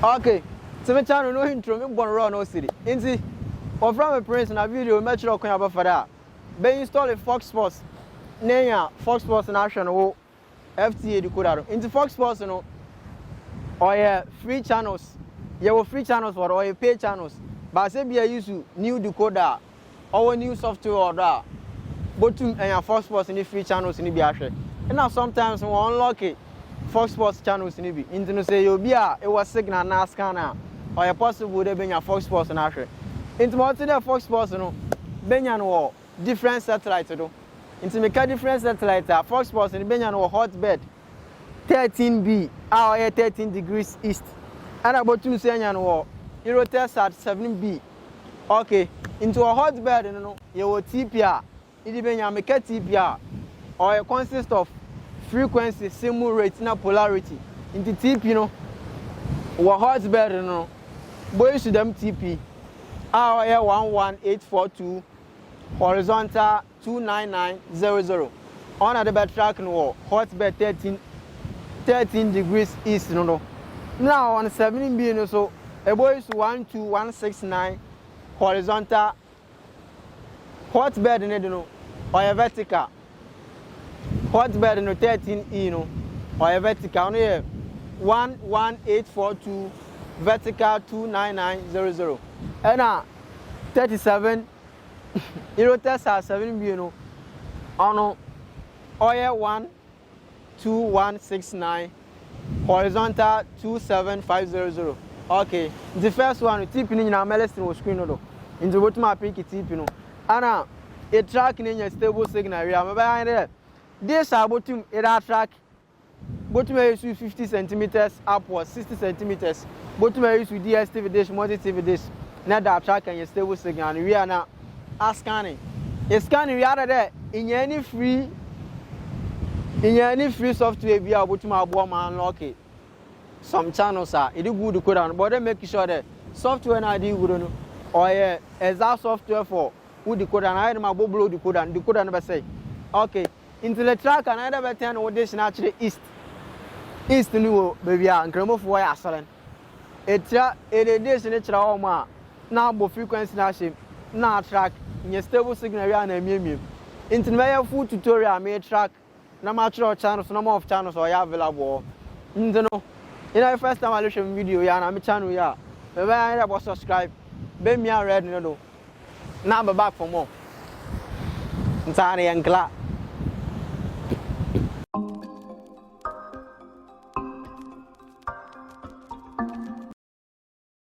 Okay. So me channel no intro me born raw no city. Inti or from a prince na video match rock about for that. Be install a Fox Sports. Nenya Fox Sports national FTA decoder. Into Fox Sports no or yeah free channels. You have free channels for or pay channels. But say be a use new decoder or new software or that. Botum and Fox Sports in the free channels in the biashe. And now sometimes we unlock it. Fox Sports channels in the into no say you be a it was signal na scanner or a possible they be your Fox Sports and ashe. Into what the Fox Sports no Benyan no different satellites do. Into make a different satellite Fox Sports in Benyan no hotbed 13B or 13 degrees east. And about to say no Euro test at 7B. Okay, into a hotbed no you will TPR. It depends make a TPR or it consists of frequency, simu rate, na polarity. Into TP, you know, or hotbed, you know, boys to them TP. Our 11842, horizontal 29900. On the bed track, no, hotbed 13 degrees east, no. Now on 17B, no, so a boys 12169, horizontal, hotbed, you know, or a vertical. Hotbed no 13E no or a vertical no 11842 vertical 29900 and 37 Euro test 7B no ono or 12169 horizontal 27500. Okay, the first one tip in na melestin was screen no into what my pick tip no and a track in your stable signal we am behind there. This are bottom it track bottom is 50 centimeters upwards 60 centimeters bottom is with DSTV dish multi-TV dish now that track and your stable signal we are now scanning we are there in any free software we are bottom unlock it. Some channels are it good code on but then make sure that software na do good no or exact software for who the code and I am blow the code and never say okay. Into the track and either better than what this naturally east new baby and cremo for why assalant. It's a dish natural ma now bo frequency nation now track in your stable signal and a meme. Into my full tutorial may track no matter channels, number of channels or available. Into no in our first time I look video ya na my channel ya. Maybe I about subscribe. Be me a red no. Now be back for more. Ntani and glad.